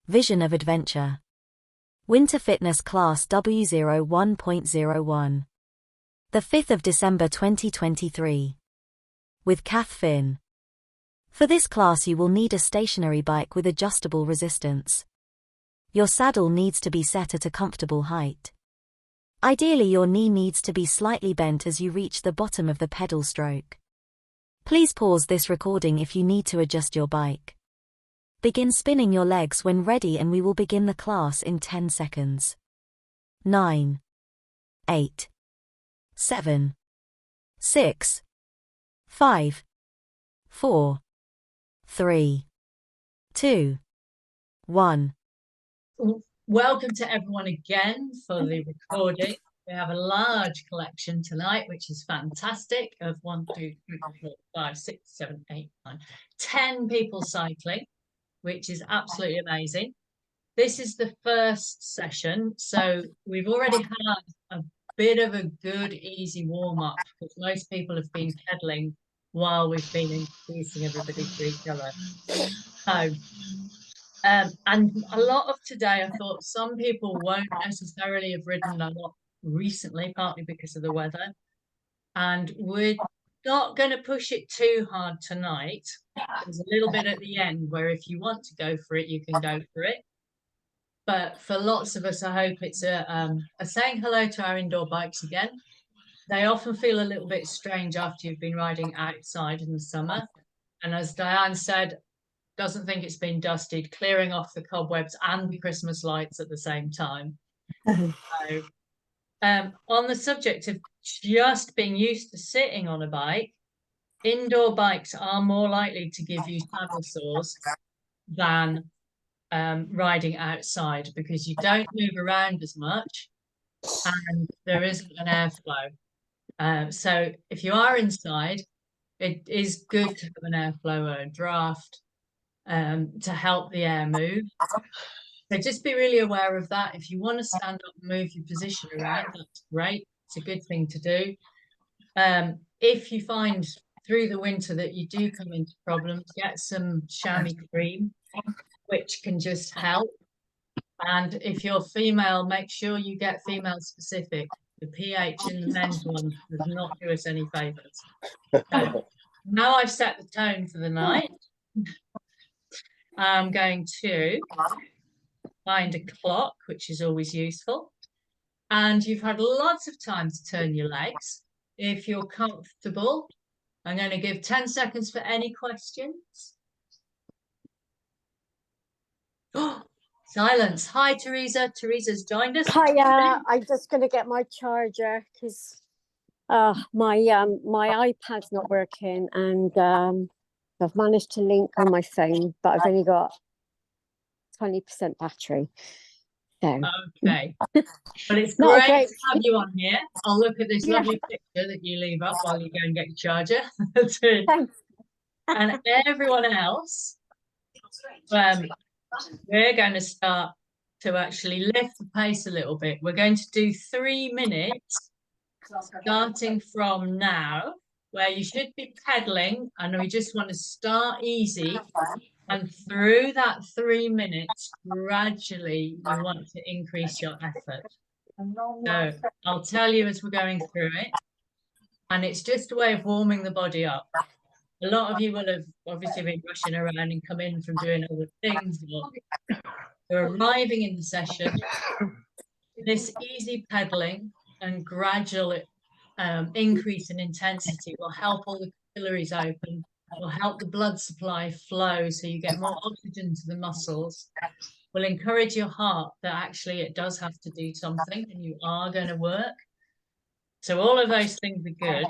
Vision of Adventure. Winter Fitness Class W01.01. The 5th of December 2023. With Kath Finn. For this class you will need a stationary bike with adjustable resistance. Your saddle needs to be set at a comfortable height. Ideally your knee needs to be slightly bent as you reach the bottom of the pedal stroke. Please pause this recording if you need to adjust your bike. Begin spinning your legs when ready and we will begin the class in 10 seconds. 9, 8, 7, 6, 5, 4, 3, 2, 1. Welcome to everyone again for the recording. We have a large collection tonight, which is fantastic, of 1, 2, 3, 4, 5, 6, 7, 8, 9, 10 people cycling, which is absolutely amazing. This is the first session, so we've already had a bit of a good, easy warm-up, because most people have been pedaling while we've been introducing everybody to each other. So, and a lot of today, I thought some people won't necessarily have ridden a lot recently, partly because of the weather. And we're not going to push it too hard tonight. There's a little bit at the end where if you want to go for it, you can go for it. But for lots of us, I hope it's a saying hello to our indoor bikes again. They often feel a little bit strange after you've been riding outside in the summer. And as Diane said, doesn't think it's been dusted, clearing off the cobwebs and the Christmas lights at the same time. So, on the subject of just being used to sitting on a bike, indoor bikes are more likely to give you saddle sores than riding outside, because you don't move around as much and there isn't an airflow. So if you are inside, it is good to have an airflow or a draft to help the air move. So just be really aware of that. If you want to stand up and move your position around, that's great. It's a good thing to do. If you find through the winter that you do come into problems, get some chamois cream, which can just help. And if you're female, make sure you get female specific. The pH in the men's one does not do us any favors. So now I've set the tone for the night, I'm going to find a clock, which is always useful. And you've had lots of time to turn your legs. If you're comfortable, I'm going to give 10 seconds for any questions. Silence. Hi, Teresa. Teresa's joined us. Hiya, I'm just going to get my charger because my iPad's not working, and I've managed to link on my phone, but I've only got 20% battery. So. Okay. Well, it's great to have you on here. I'll look at this lovely picture that you leave up while you go and get your charger. Thanks. And everyone else, we're going to start to actually lift the pace a little bit. We're going to do 3 minutes starting from now, where you should be pedaling, and we just want to start easy, and through that 3 minutes gradually you want to increase your effort. So I'll tell you as we're going through it, and it's just a way of warming the body up. A lot of you will have obviously been rushing around and come in from doing other things, or you're arriving in the session. This easy pedaling and gradual increase in intensity will help all the capillaries open, will help the blood supply flow so you get more oxygen to the muscles, will encourage your heart that actually it does have to do something and you are going to work. So all of those things are good.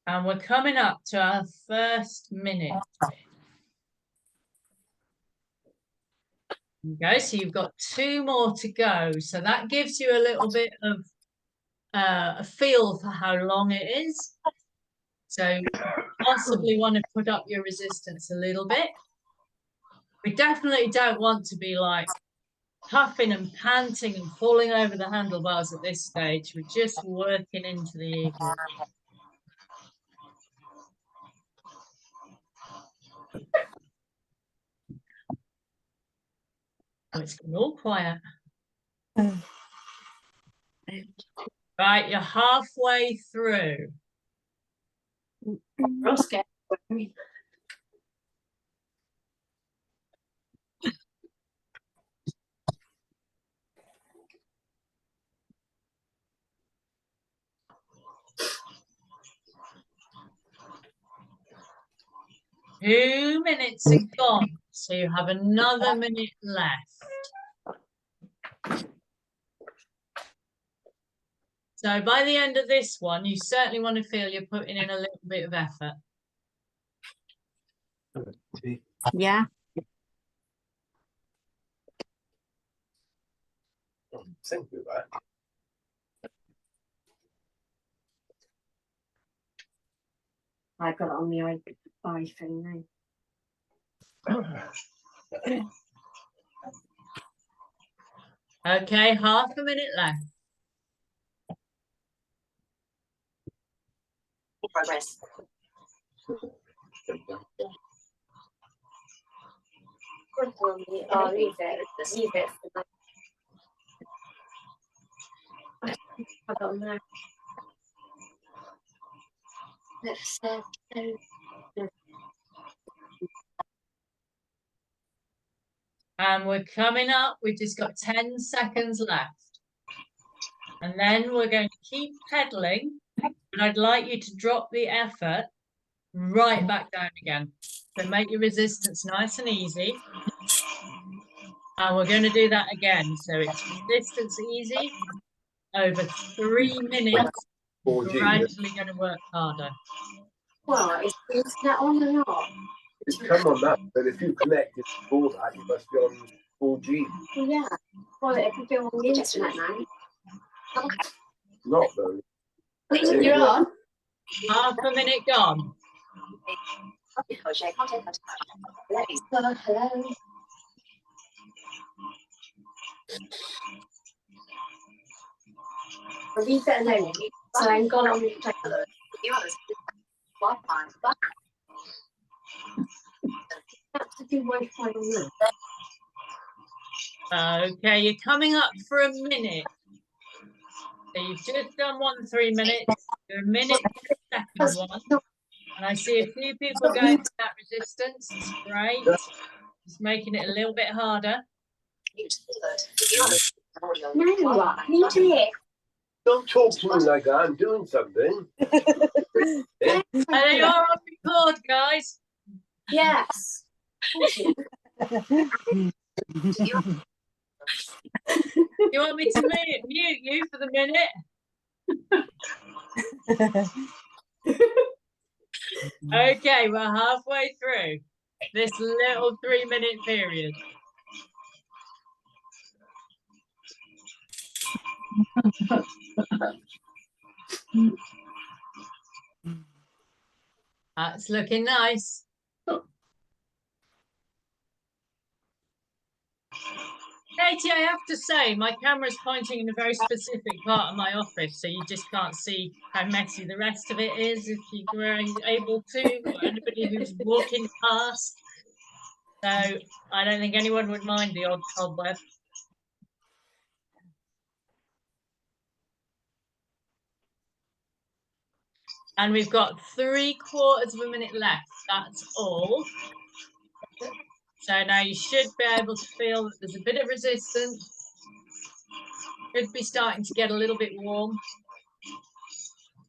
And we're coming up to our first minute. Okay, so you've got 2 more to go. So that gives you a little bit of a feel for how long it is. So you possibly want to put up your resistance a little bit. We definitely don't want to be like puffing and panting and falling over the handlebars at this stage. We're just working into the evening. Oh, it's gone all quiet. Right, you're halfway through. Roscoe. 2 minutes are gone, so you have another minute left. So by the end of this one, you certainly want to feel you're putting in a little bit of effort. Yeah. Thank you, right? I got it on the iPhone now. Okay, half a minute left. Progress. Oh, leave it. Leave it. I don't know. Let's And we're coming up. We've just got 10 seconds left. And then we're going to keep pedaling. And I'd like you to drop the effort right back down again. So make your resistance nice and easy. And we're going to do that again. So it's resistance easy over 3 minutes. Gradually going to work harder. Well, is that on or not? It's come on that, but if you connect it for that, you must be on 4G. Well, yeah. Well, it could be on the internet now. Not though. You're on? Half a minute gone. Hello. Leave it alone. So I'm gone on the have to do Wi-Fi on that. Okay, you're coming up for a minute. So you've just done 1 3 minutes. You're a minute for the second one. And I see a few people going to that resistance. It's great. Just making it a little bit harder. No, you did. Don't talk to me like that. I'm doing something. And they are on record, guys. Yes. You want me to mute you for the minute? Okay, we're halfway through this little 3 minute period. That's looking nice. Katie, I have to say, my camera's pointing in a very specific part of my office, so you just can't see how messy the rest of it is if you were able to, or anybody who's walking past. So I don't think anyone would mind the odd cobweb. And we've got 3/4 of a minute left. That's all. So now you should be able to feel that there's a bit of resistance. Could be starting to get a little bit warm.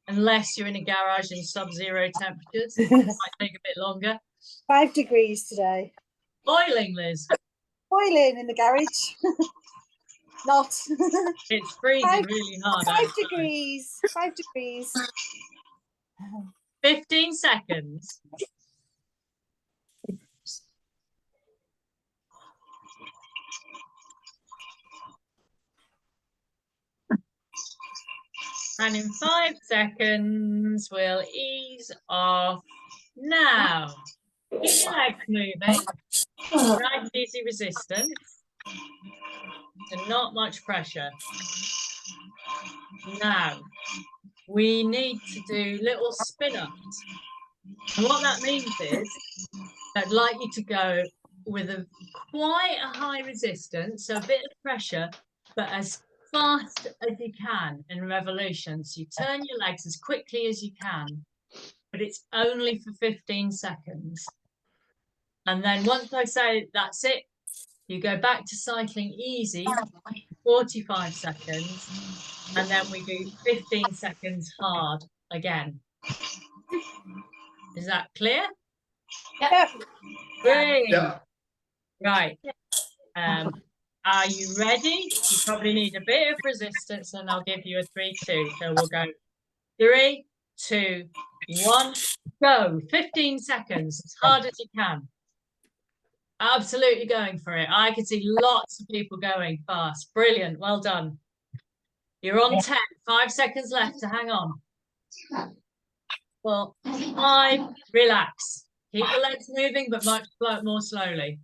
Unless you're in a garage in sub-zero temperatures. It might take a bit longer. 5 degrees today. Boiling, Liz. Boiling in the garage. Not. It's freezing really hard. 5 outside. degrees. 5 degrees. 15 seconds. And in 5 seconds, we'll ease off now. Keep your legs moving. Nice, easy resistance. And not much pressure. Now, we need to do little spin-ups. And what that means is, I'd like you to go with quite a high resistance, so a bit of pressure, but as fast as you can in revolutions. You turn your legs as quickly as you can, but it's only for 15 seconds. And then once I say that's it, you go back to cycling easy, 45 seconds, and then we do 15 seconds hard again. Is that clear? Yep. Great. Yeah. Right. Are you ready? You probably need a bit of resistance, and I'll give you a 3-2. So we'll go 3, 2, 1, go. 15 seconds, as hard as you can. Absolutely going for it. I can see lots of people going fast. Brilliant. Well done. You're on 10. 5 seconds left to hang on. 4, 5, relax. Keep the legs moving, but much more slowly.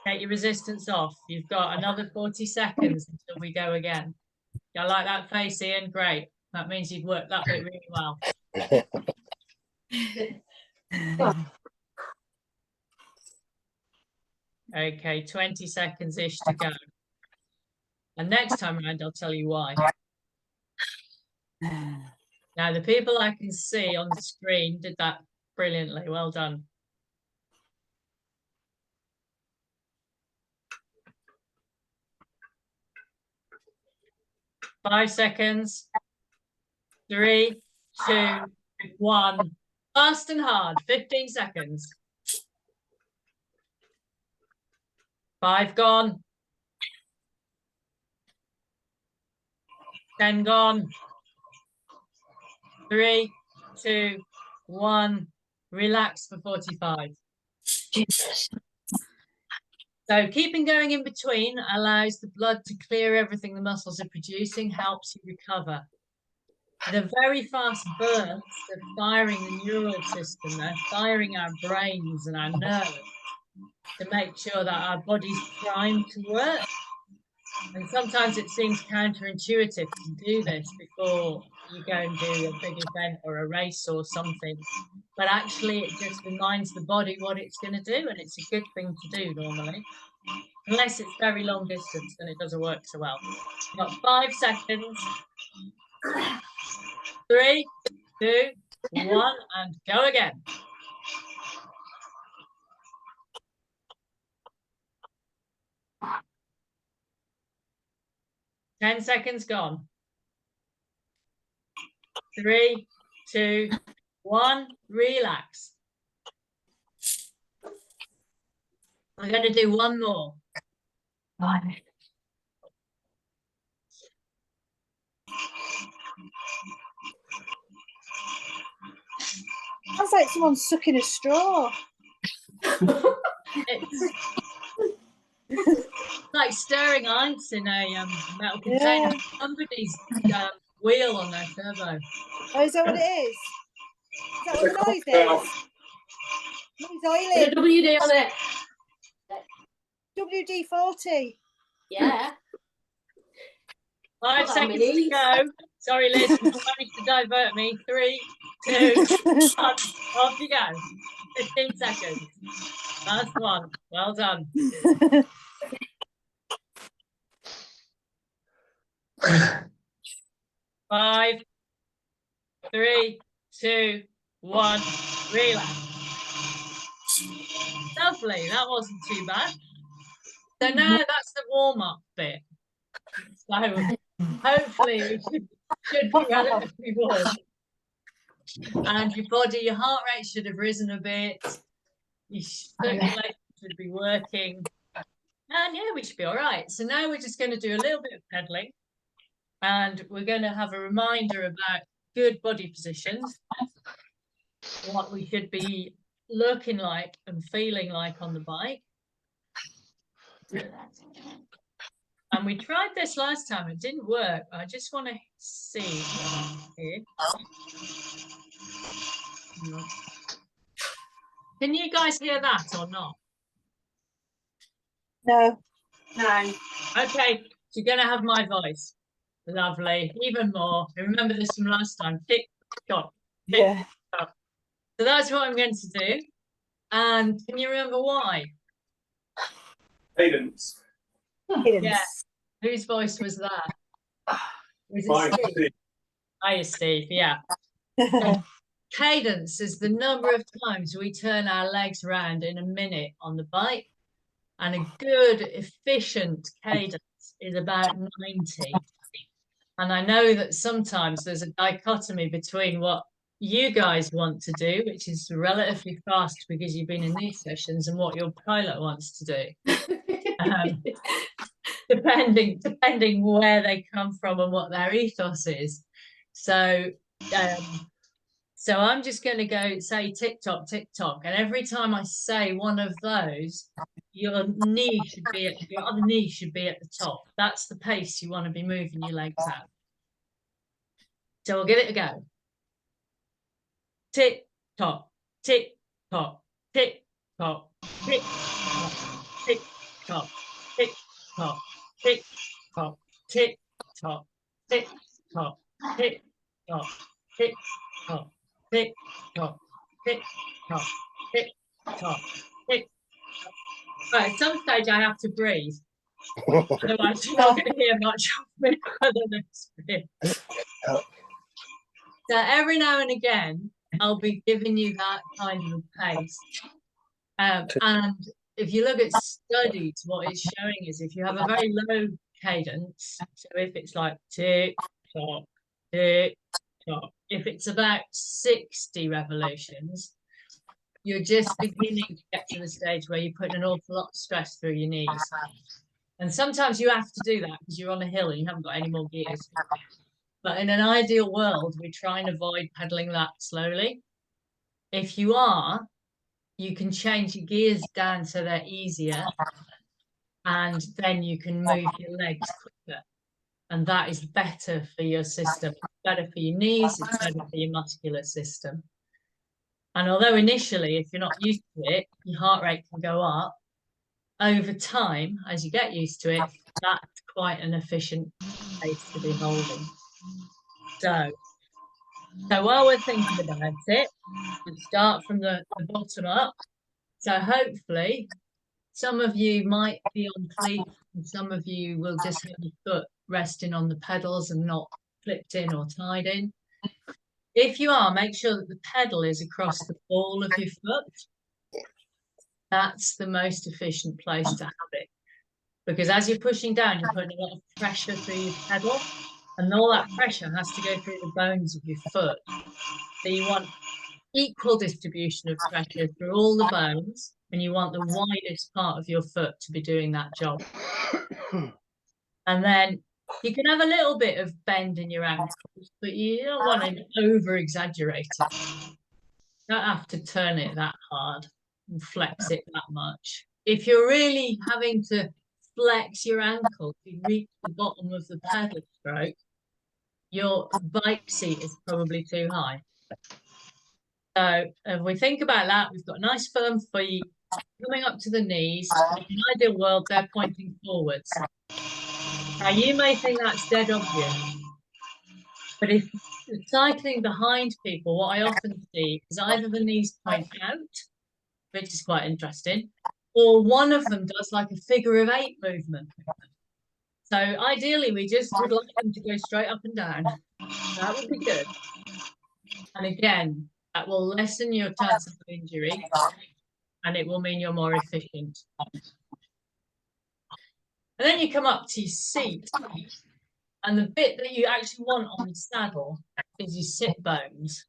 Get your resistance off. You've got another 40 seconds until we go again. I like that face, Ian. Great. That means you've worked that bit really well. Okay, 20 seconds-ish to go. And next time around, I'll tell you why. Now, the people I can see on the screen did that brilliantly. Well done. Five seconds. 3, 2, 1. Fast and hard. 15 seconds. 5 gone. 10 gone. 3, 2, 1. Relax for 45. So keeping going in between allows the blood to clear everything the muscles are producing, helps you recover. The very fast bursts are firing the neural system, they're firing our brains and our nerves to make sure that our body's primed to work. And sometimes it seems counterintuitive to do this before you go and do a big event or a race or something. But actually it just reminds the body what it's going to do, and it's a good thing to do normally. Unless it's very long distance, then it doesn't work so well. You've got 5 seconds. 3, 2, 1, and go again. Ten seconds gone. 3, 2, 1, relax. I'm going to do one more. Sounds like someone's sucking a straw. It's like stirring ice in a metal container. Yeah. Somebody's wheel on their turbo. Oh, is that what it is? Is that what the noise is? He's oiling. WD on it. WD-40. Yeah. 5 Put that on my seconds to knees. go. Sorry, Liz, you managed to divert me. 3, 2, 1, off you go. 15 seconds. Last one. Well done. 5, 3, 2, 1. Relax. Lovely. That wasn't too bad. So now that's the warm-up bit. So hopefully we should be relatively warm. And your body, your heart rate should have risen a bit. Your circulation should be working. And yeah, we should be all right. So now we're just going to do a little bit of pedaling. And we're going to have a reminder about good body positions. What we should be looking like and feeling like on the bike. And we tried this last time, it didn't work. I just want to see here. Can you guys hear that or not? No. No. Okay, so you're going to have my voice. Lovely, even more. Remember this from last time. Tick, tock, tick, Yeah. tock. So that's what I'm going to do. And can you remember why? Cadence. Yeah. Whose voice was that? Was Mine, it Steve? Steve. Hiya, Steve. Yeah. Cadence is the number of times we turn our legs around in a minute on the bike. And a good, efficient cadence is about 90. And I know that sometimes there's a dichotomy between what you guys want to do, which is relatively fast because you've been in these sessions, and what your pilot wants to do. Depending where they come from and what their ethos is. So I'm just going to go say tick tock, and every time I say one of those, your other knee should be at the top. That's the pace you want to be moving your legs at. So we'll give it a go. Tick tock, tick tock, tick tock, tick tock, tick tock, tick tock, tick tock, tick tock, tick tock, tick tock, tick tock, tick tock, tick tock, tick tock, tick. Right, at some stage I have to breathe. Otherwise you're not going to hear much of me for the next bit. So every now and again I'll be giving you that kind of pace. And if you look at studies, what it's showing is if you have a very low cadence, so if it's like tick tock, tick tock, if it's about 60 revolutions, you're just beginning to get to the stage where you're putting an awful lot of stress through your knees. And sometimes you have to do that because you're on a hill and you haven't got any more gears. But in an ideal world, we try and avoid pedaling that slowly. If you are, you can change your gears down so they're easier, and then you can move your legs quicker. And that is better for your system. It's better for your knees, it's better for your muscular system. And although initially, if you're not used to it, your heart rate can go up, over time, as you get used to it, that's quite an efficient pace to be holding. So while we're thinking about it, we'll start from the bottom up. So hopefully some of you might be on cleats and some of you will just have your foot resting on the pedals and not flipped in or tied in. If you are, make sure that the pedal is across the ball of your foot. That's the most efficient place to have it. Because as you're pushing down, you're putting a lot of pressure through your pedal, and all that pressure has to go through the bones of your foot. So you want equal distribution of pressure through all the bones, and you want the widest part of your foot to be doing that job. And then you can have a little bit of bend in your ankles, but you don't want to over exaggerate it. You don't have to turn it that hard and flex it that much. If you're really having to flex your ankle to reach the bottom of the pedal stroke, your bike seat is probably too high. So if we think about that, we've got nice firm feet coming up to the knees. In an ideal world, they're pointing forwards. Now you may think that's dead obvious, but if you're cycling behind people, what I often see is either the knees point out, which is quite interesting, or one of them does like a figure of 8 movement. So ideally, we just would like them to go straight up and down. That would be good. And again, that will lessen your chances of injury, and it will mean you're more efficient. And then you come up to your seat, and the bit that you actually want on the saddle is your sit bones.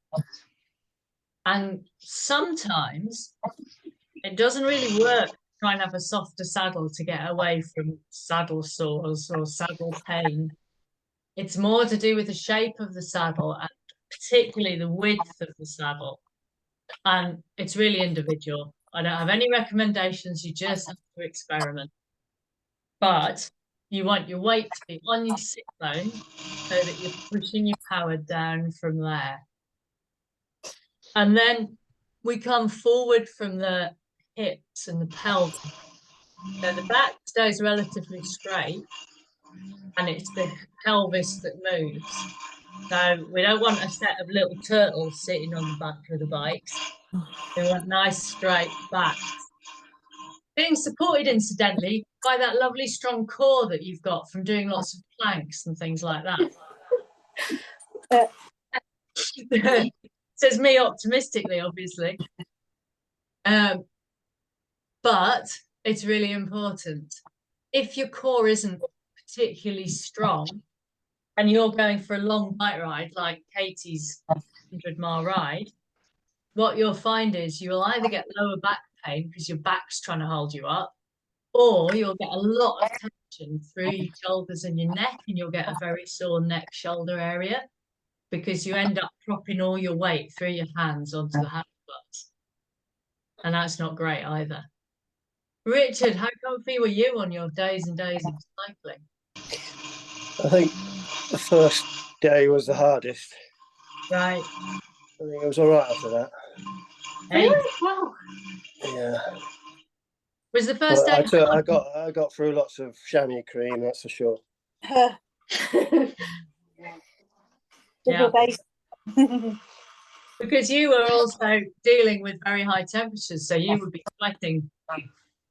And sometimes it doesn't really work to try and have a softer saddle to get away from saddle sores or saddle pain. It's more to do with the shape of the saddle and particularly the width of the saddle. And it's really individual. I don't have any recommendations, you just have to experiment. But you want your weight to be on your sit bone so that you're pushing your power down from there. And then we come forward from the hips and the pelvis. So the back stays relatively straight, and it's the pelvis that moves. So we don't want a set of little turtles sitting on the back of the bikes. We want nice straight backs. Being supported, incidentally, by that lovely strong core that you've got from doing lots of planks and things like that. Says me optimistically, obviously. But it's really important. If your core isn't particularly strong and you're going for a long bike ride, like Katie's 100-mile ride, what you'll find is you'll either get lower back pain because your back's trying to hold you up, or you'll get a lot of tension through your shoulders and your neck, and you'll get a very sore neck shoulder area because you end up propping all your weight through your hands onto the handlebars. And that's not great either. Richard, how comfy were you on your days and days of cycling? I think the first day was the hardest. Right. I think it was all right after that. Hey, Really? Wow. Yeah. was the first But day? I got through lots of chamois cream, that's for sure. Yeah. Double base. Because you were also dealing with very high temperatures, so you would be sweating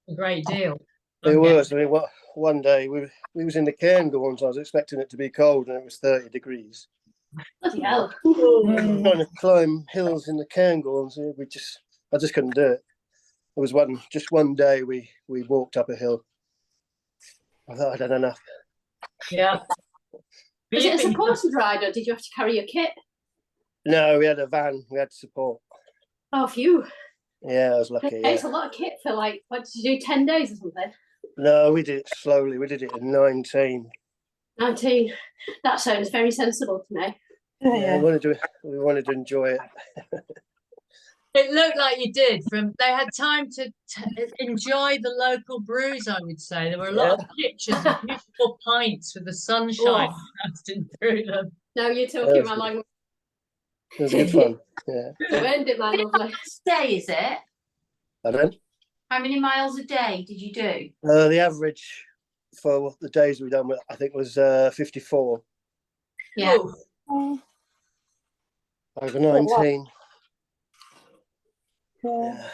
a great deal. It was. I mean, one day we was in the Cairngorms. I was expecting it to be cold, and it was 30 degrees. Bloody hell. Trying to climb hills in the Cairngorms, I just couldn't do it. It was just one day we walked up a hill. I thought I'd had enough. Yeah. Was it a supported ride or did you have to carry your kit? No, we had a van. We had support. Oh, phew. Yeah, I was lucky. Okay, Yeah. it's a lot of kit for like, what did you do, 10 days or something? No, we did it slowly. We did it in 19. 19. That sounds very sensible to me. Yeah, we wanted to enjoy it. It looked like you did. They had time to enjoy the local brews, I would say. There were a lot of pictures of beautiful pints with the sunshine casting through them. Now you're talking my language. It was good fun. Yeah. You earned it, my lovely. Day, is it? Pardon? How many miles a day did you do? The average for the days we done, I think, was 54 Yeah. over 19. Yeah.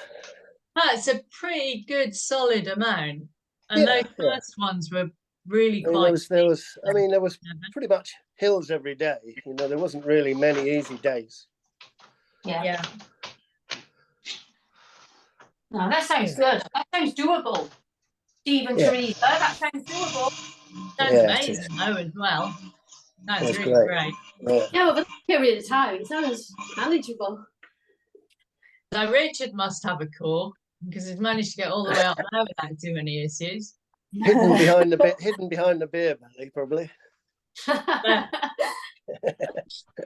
That's a pretty good, solid amount. And those first ones were really quite. There was pretty much hills every day. You know, there wasn't really many easy days. Yeah. No, that sounds good. That sounds doable. Stephen Teresa, that sounds doable. Sounds amazing though as well. That's really great. Yeah, over that period of time, it sounds manageable. So Richard must have a core because he's managed to get all the way up there without too many issues. Hidden behind the beer belly, probably. So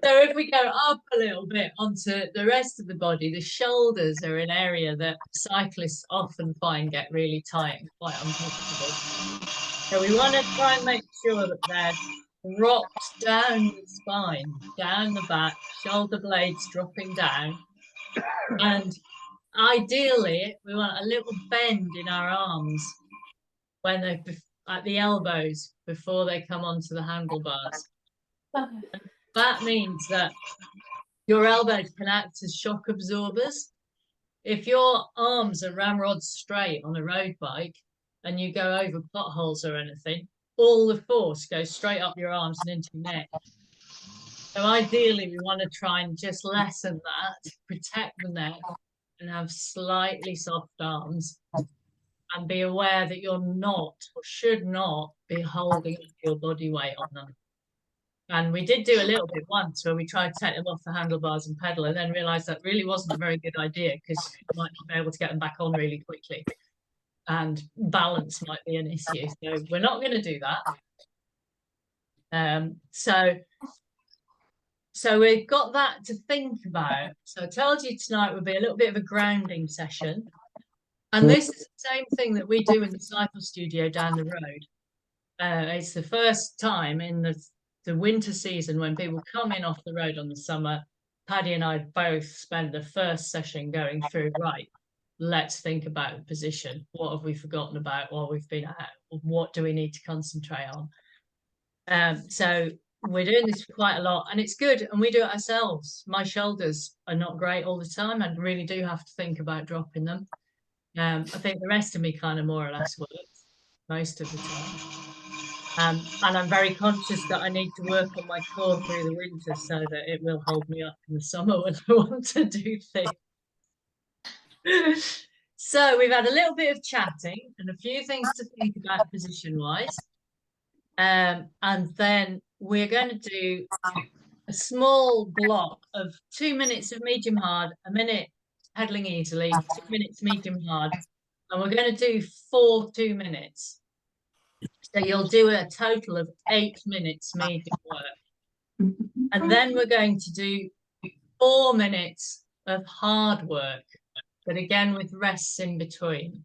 if we go up a little bit onto the rest of the body, the shoulders are an area that cyclists often find get really tight and quite uncomfortable. So we want to try and make sure that they're dropped down the spine, down the back, shoulder blades dropping down. And ideally, we want a little bend in our arms when they're at the elbows before they come onto the handlebars. That means that your elbows can act as shock absorbers. If your arms are ramrod straight on a road bike and you go over potholes or anything, all the force goes straight up your arms and into your neck. So ideally, we want to try and just lessen that, protect the neck, and have slightly soft arms, and be aware that you're not or should not be holding your body weight on them. And we did do a little bit once where we tried to take them off the handlebars and pedal, and then realised that really wasn't a very good idea because you might not be able to get them back on really quickly, and balance might be an issue. So we're not going to do that. So we've got that to think about. So I told you tonight would be a little bit of a grounding session. And this is the same thing that we do in the cycle studio down the road. It's the first time in the winter season when people come in off the road on the summer. Paddy and I both spend the first session going through, right, let's think about the position. What have we forgotten about while we've been out? What do we need to concentrate on? So we're doing this quite a lot, and it's good, and we do it ourselves. My shoulders are not great all the time. I really do have to think about dropping them. I think the rest of me kind of more or less works most of the time. And I'm very conscious that I need to work on my core through the winter so that it will hold me up in the summer when I want to do things. So we've had a little bit of chatting and a few things to think about position-wise. And then we're going to do a small block of 2 minutes of medium hard, a minute pedaling easily, 2 minutes medium hard, and we're going to do 4 2 minutes. So you'll do a total of 8 minutes medium work. And then we're going to do 4 minutes of hard work, but again with rests in between.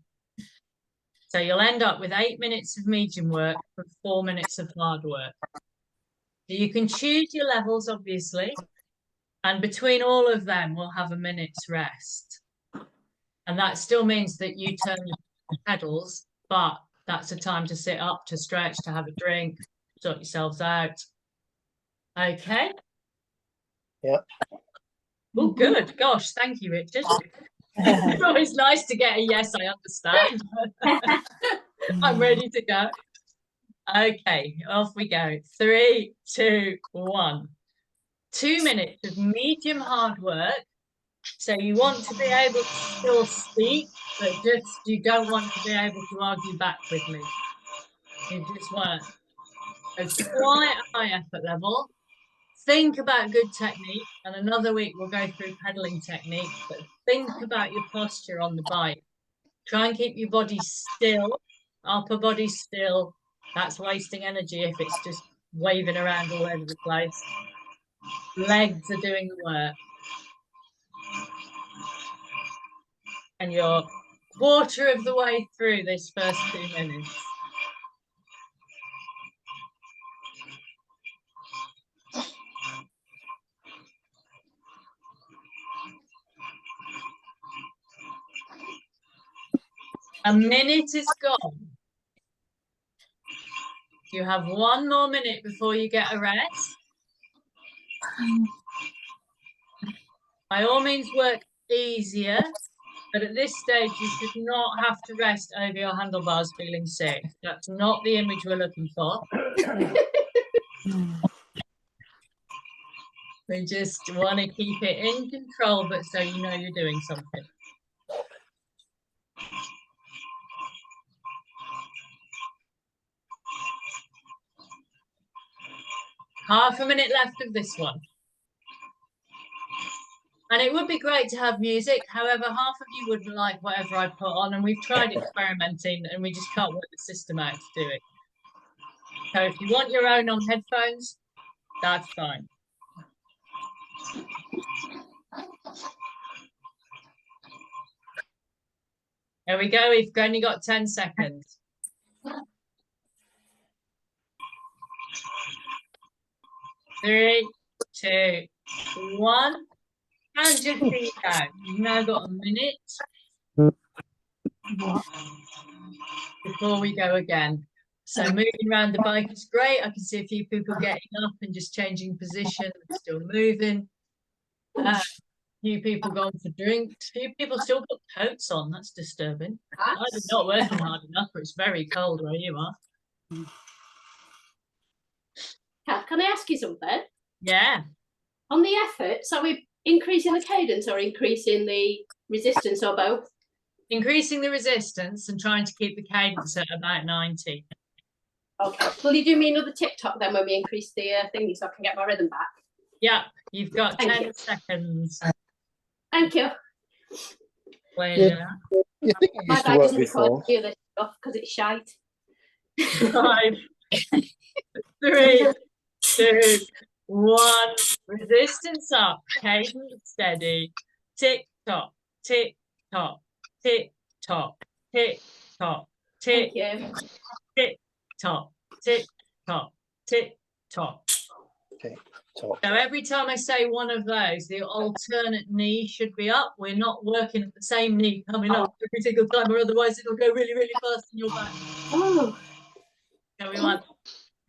So you'll end up with 8 minutes of medium work for 4 minutes of hard work. So you can choose your levels, obviously, and between all of them, we'll have a minute's rest. And that still means that you turn your pedals, but that's a time to sit up, to stretch, to have a drink, sort yourselves out. Okay? Yeah. Oh, good. Gosh, thank you, Richard. It's always nice to get a yes, I understand. I'm ready to go. Okay, off we go. 3, 2, 1. 2 minutes of medium hard work. So you want to be able to still speak, but just you don't want to be able to argue back with me. You just want a quite high effort level. Think about good technique, and another week we'll go through pedaling technique, but think about your posture on the bike. Try and keep your body still, upper body still. That's wasting energy if it's just waving around all over the place. Legs are doing the work. And you're quarter of the way through this first 2 minutes. A minute is gone. You have 1 more minute before you get a rest. By all means, work easier, but at this stage, you should not have to rest over your handlebars feeling sick. That's not the image we're looking for. We just want to keep it in control, but so you know you're doing something. Half a minute left of this one. And it would be great to have music. However, half of you wouldn't like whatever I put on, and we've tried experimenting and we just can't work the system out to do it. So if you want your own on headphones, that's fine. There we go. We've only got 10 seconds. Three, two, one. And just feet out. You've now got a minute before we go again. So moving around the bike is great. I can see a few people getting up and just changing position and still moving. A few people going for drinks. A few people still got coats on. That's disturbing. Either not working hard enough or it's very cold where you are. Can I ask you something? Yeah. On the efforts, are we increasing the cadence or increasing the resistance or both? Increasing the resistance and trying to keep the cadence at about 90. Okay. Will you do me another TikTok then when we increase the thingy so I can get my rhythm back? Yeah, you've got Thank 10 you. seconds. Thank you. Pleasure. You think it My used to bike work doesn't before? record this stuff because it's shite. 5, 3, 2, 1. Resistance up, cadence steady. Tick tock, tick tock, tick tock, tick tock, tick, Thank you. tick tock, tick tock, tick tock. Okay, top. So every time I say one of those, the alternate knee should be up. We're not working at the same knee coming up every single time, or otherwise it'll go really, really fast in your back. Oh. So we want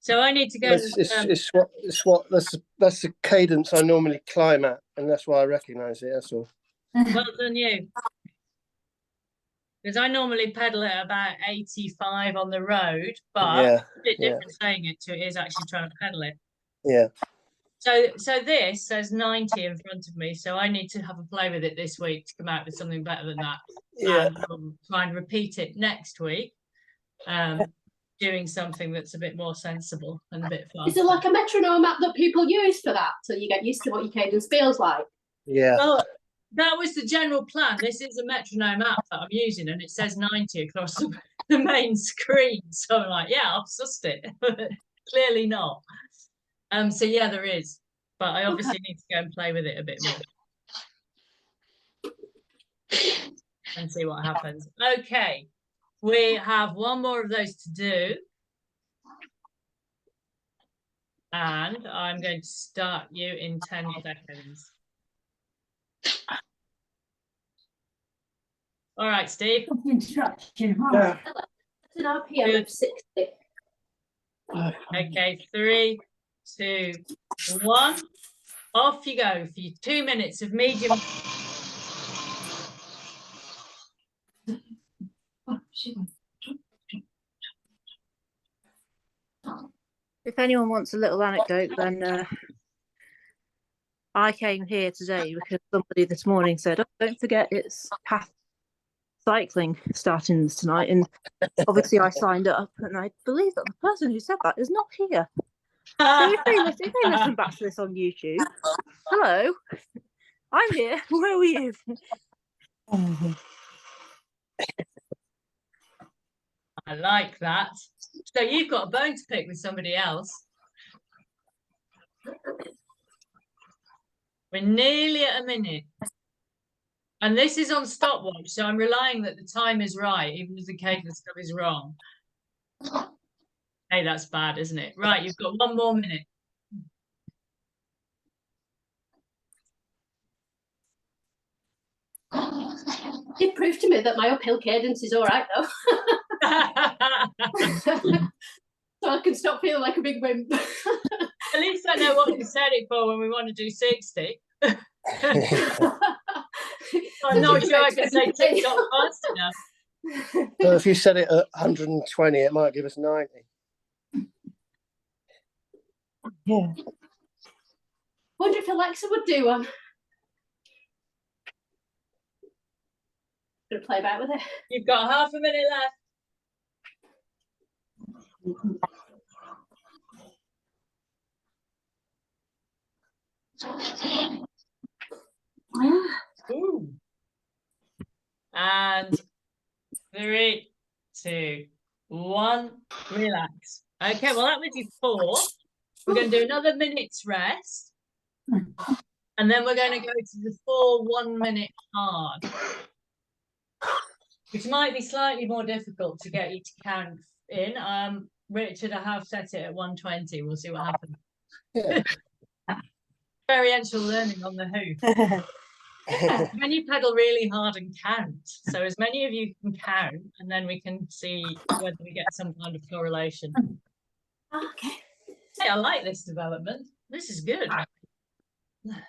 So I need to go. That's the cadence I normally climb at, and that's why I recognise it. That's all. Well done, you. Because I normally pedal at about 85 on the road, but Yeah, it's a bit different saying it to it is actually trying to pedal it. Yeah. So this says 90 in front of me, so I need to have a play with it this week to come out with something better than that. Yeah. And we'll try and repeat it next week, doing something that's a bit more sensible and a bit faster. Is it like a metronome app that people use for that, so you get used to what your cadence feels like? Yeah. Well, that was the general plan. This is a metronome app that I'm using, and it says 90 across the main screen. So I'm like, yeah, I've sussed it. Clearly not. So yeah, there is, but I obviously need to go and play with it a bit more and see what happens. Okay, we have one more of those to do, and I'm going to start you in 10 seconds. All right, Steve. Instruction. Yeah. That's an RPM of 60. Okay, 3, 2, 1. Off you go for your 2 minutes of medium. If anyone wants a little anecdote, then I came here today because somebody this morning said, "Oh, don't forget it's path cycling starting tonight." And obviously I signed up, and I believe that the person who said that is not here. So if they listen back to this on YouTube, hello, I'm here. Where were you? I like that. So you've got a bone to pick with somebody else. We're nearly at a minute. And this is on stopwatch, so I'm relying that the time is right, even if the cadence stuff is wrong. Hey, that's bad, isn't it? Right, you've got 1 more minute. It proved to me that my uphill cadence is all right, though. So I can stop feeling like a big wimp. At least I know what to set it for when we want to do 60. I'm not sure I can say TikTok fast enough. So if you set it at 120, it might give us 90. Yeah. Wonder if Alexa would do one. Gonna play about with it. You've got half a minute left. Ooh. And 3, 2, 1, relax. Okay, well that was your 4. We're going to do another minute's rest, and then we're going to go to the 4 1-minute hard, which might be slightly more difficult to get you to count in. Richard, I have set it at 120. We'll see what happens. Yeah. Experiential learning on the hoof. When you pedal really hard and count, so as many of you can count, and then we can see whether we get some kind of correlation. Okay. Hey, I like this development. This is good.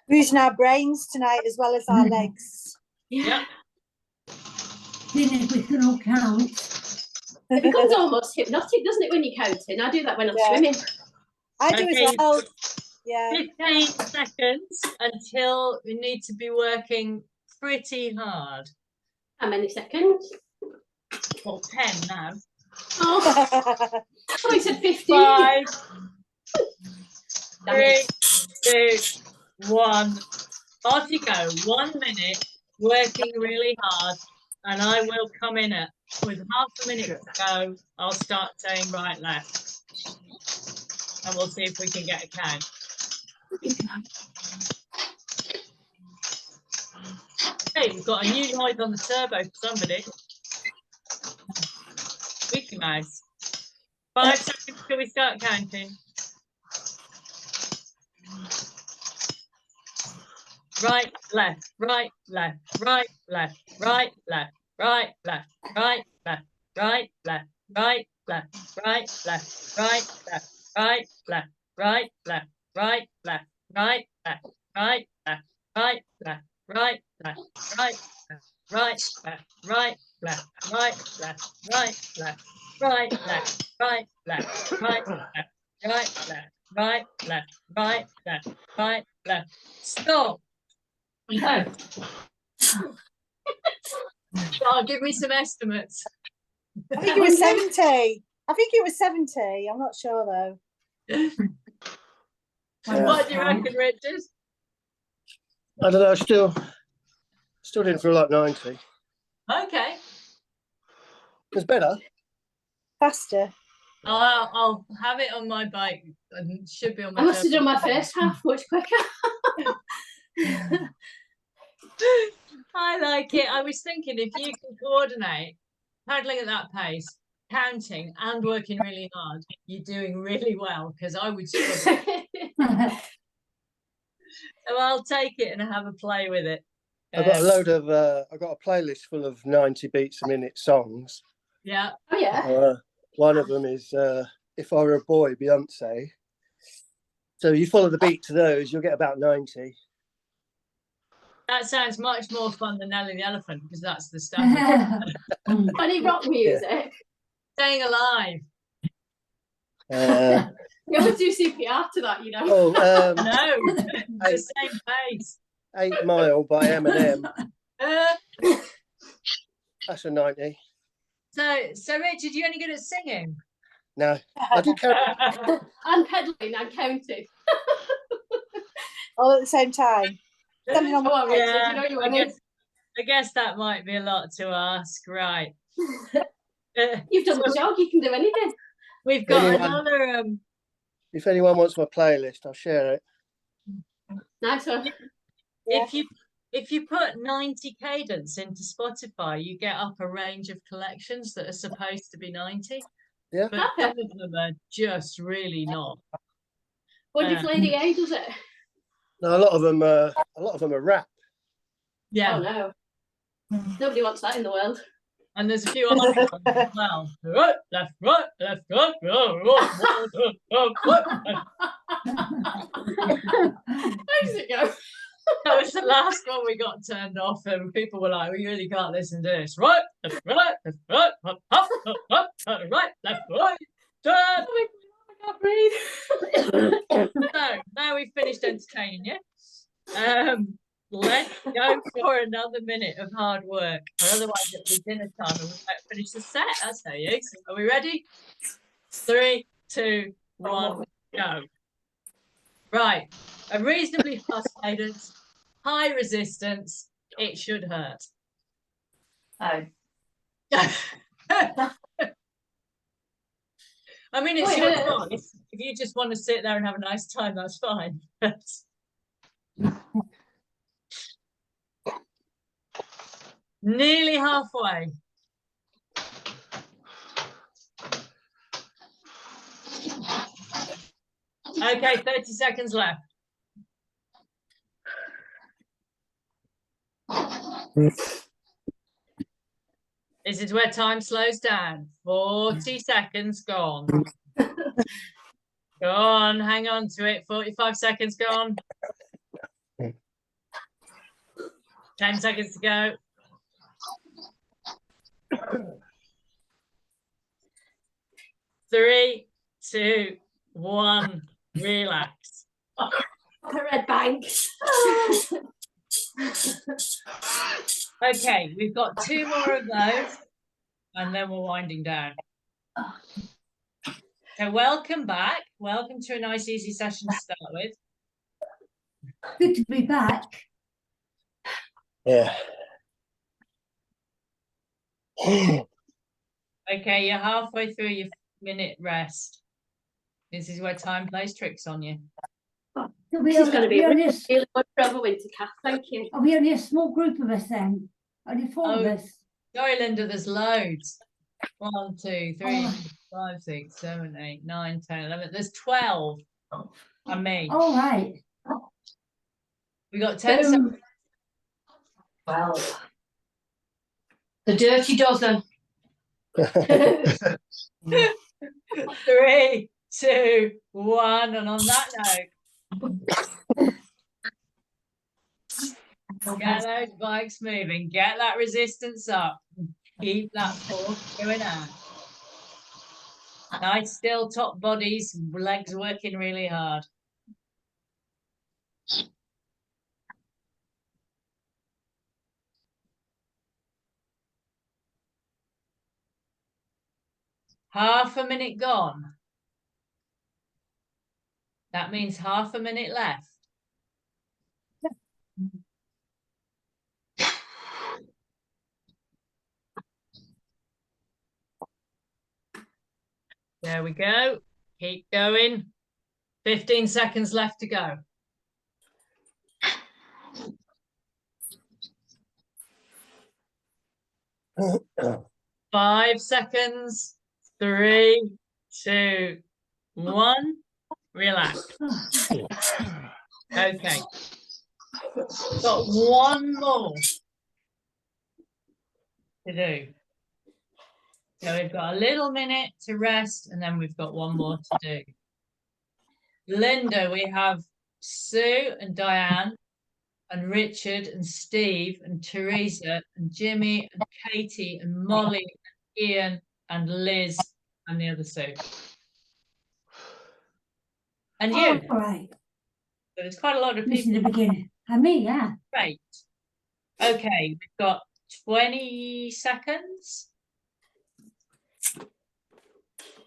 Using our brains tonight as well as our legs. Yeah. Seeing if we can all count. It becomes almost hypnotic, doesn't it, when you're counting? I do that when I'm swimming. I do as well. Yeah. 15 seconds until we need to be working pretty hard. How many seconds? Well, 10 now. Oh, I said 15. 5, 3, 2, 1. Off you go. 1 minute, working really hard, and I will come in at, with half a minute to go, I'll start saying right, left. And we'll see if we can get a count. Hey, we've got a new noise on the turbo for somebody. Squeaky mouse. 5 seconds till we start counting. Right, left, right, left, right, left, right, left, right, left, right, left, right, left, right, left, right, left, right, left, right, left, right, left, right, left, right, left, right, left, right, left, right, left, right, left, right, left, right, left, right, left, right, left, right, left, right, left, right, left, right, left, right, left, right, left. Stop. No. Oh, give me some estimates. I think it was 70. I think it was 70. I'm not sure though. What do you reckon, Richard? I don't know. Still didn't feel like 90. Okay. It's better. Faster. I'll have it on my bike and should be on my. I must have done my first half much quicker. I like it. I was thinking if you can coordinate paddling at that pace, counting and working really hard, you're doing really well, because I would struggle. So I'll take it and have a play with it. I've got a load of I've got a playlist full of 90 beats a minute songs. Yeah. Oh yeah. One of them is If I Were a Boy, Beyonce. So you follow the beat to those, you'll get about 90. That sounds much more fun than Nelly the Elephant, because that's the standard. Funny rock music. Staying alive. You always do CPR to that, you know. Oh, No, the same pace. 8 Mile by Eminem. That's a 90. So Richard, you only good at singing? No, I did count. And pedaling and counting. All at the same time. Depending on what Yeah, you know you I guess that might be a lot to ask, right? You've done the job, you can do anything. We've got another If anyone wants my playlist, I'll share it. Nice one. Yeah. If you put 90 cadence into Spotify, you get up a range of collections that are supposed to be 90. Yeah. But some of them are just really not. Wonder if Lady A does it. No, a lot of them are rap. Yeah. Oh no. Nobody wants that in the world. And there's a few other ones as well. Right, left, right, left, right, How's it go? That was the last one we got turned off, and people were like, "We really can't listen to this." Right, left, right, right, right, left, right, turn. I can't breathe. So now we've finished entertaining you. Let's go for another minute of hard work, or otherwise it'll be dinner time and we won't finish the set. That's how you. So are we ready? 3, 2, 1, go. Right, a reasonably fast cadence, high resistance. It should hurt. Oh. I mean, it's your choice. If you just want to sit there and have a nice time, that's fine. Nearly halfway. Okay, 30 seconds left. This is where time slows down. 40 seconds gone. Go on, hang on to it. 45 seconds gone. 10 seconds to go. 3, 2, 1. Relax. The red bank. Okay, we've got 2 more of those, and then we're winding down. So welcome back. Welcome to a nice, easy session to start with. Good to be back. Yeah. Okay, you're halfway through your minute rest. This is where time plays tricks on you. This is going to be really good trouble, winter, Kath. Thank you. Are we only a small group of us then? Only 4 of us. Sorry, Linda, there's loads. 1, 2, 3, 4, 5, 6, 7, 8, 9, 10, 11. There's 12. And me. All right. We got 10 seconds. 12. The dirty dozen. 3, 2, 1. And on that note, get those bikes moving, get that resistance up, keep that force going out. Nice still top bodies, legs working really hard. Half a minute gone. That means half a minute left. There we go. Keep going. 15 seconds left to go. 5 seconds. 3, 2, 1. Relax. Okay. Got one more to do. So we've got a little minute to rest, and then we've got one more to do. Linda, we have Sue and Diane and Richard and Steve and Teresa and Jimmy and Katie and Molly and Ian and Liz and the other Sue. And you. All right. So there's quite a lot of This people. is the beginning. And me, yeah. Great. Okay, we've got 20 seconds.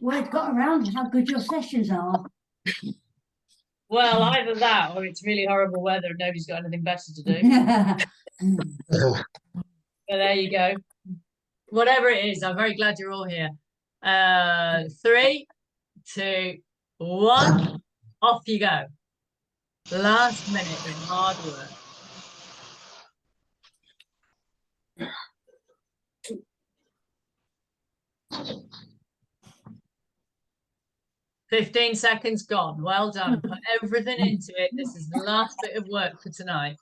Word got around how good your sessions are. Well, either that or it's really horrible weather and nobody's got anything better to do. So there you go. Whatever it is, I'm very glad you're all here. 3, 2, 1, off you go. Last minute of hard work. $15 seconds gone. Well done. Put everything into it. This is the last bit of work for tonight.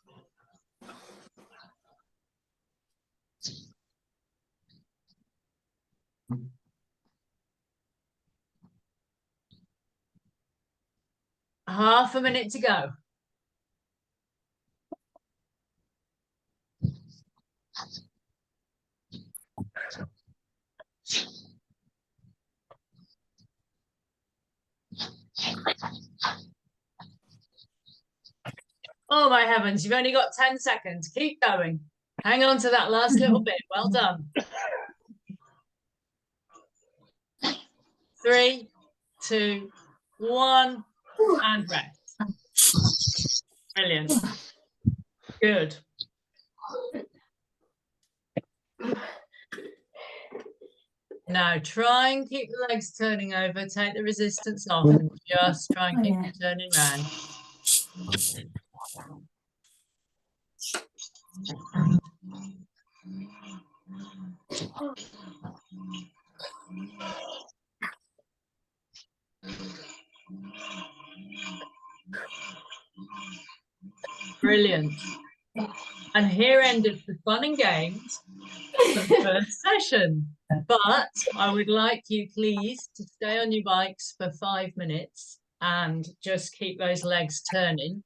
Half a minute to go. Oh my heavens, you've only got 10 seconds. Keep going. Hang on to that last little bit. Well done. 3, 2, 1, and rest. Brilliant. Good. Now try and keep the legs turning over. Take the resistance off and just try and keep it turning round. Brilliant. And here ended the fun and games for the first session. But I would like you, please, to stay on your bikes for 5 minutes and just keep those legs turning,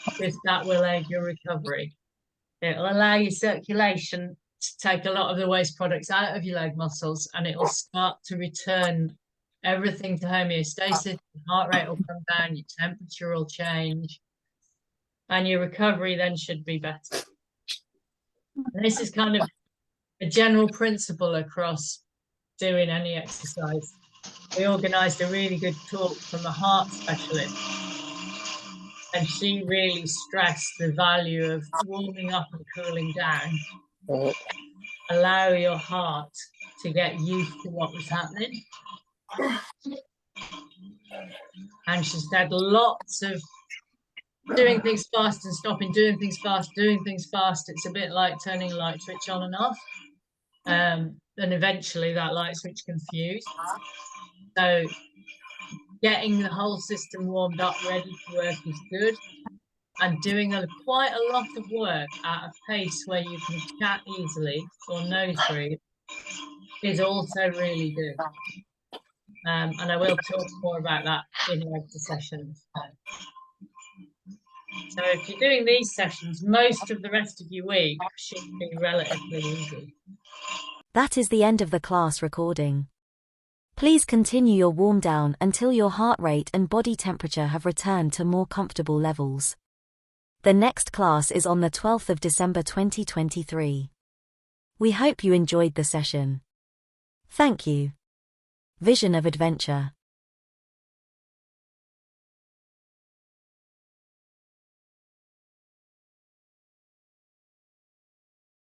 because that will aid your recovery. It'll allow your circulation to take a lot of the waste products out of your leg muscles, and it'll start to return everything to homeostasis. Your heart rate will come down, your temperature will change, and your recovery then should be better. And this is kind of a general principle across doing any exercise. We organised a really good talk from a heart specialist, and she really stressed the value of warming up and cooling down. Allow your heart to get used to what was happening. And she said lots of doing things fast and stopping, doing things fast, doing things fast. It's a bit like turning a light switch on and off. And eventually that light switch can fuse. So getting the whole system warmed up, ready to work is good. And doing quite a lot of work at a pace where you can chat easily or nose breathe is also really good. And I will talk more about that in later sessions. So if you're doing these sessions, most of the rest of your week should be relatively easy. That is the end of the class recording. Please continue your warm down until your heart rate and body temperature have returned to more comfortable levels. The next class is on the 12th of December 2023. We hope you enjoyed the session. Thank you. Vision of Adventure.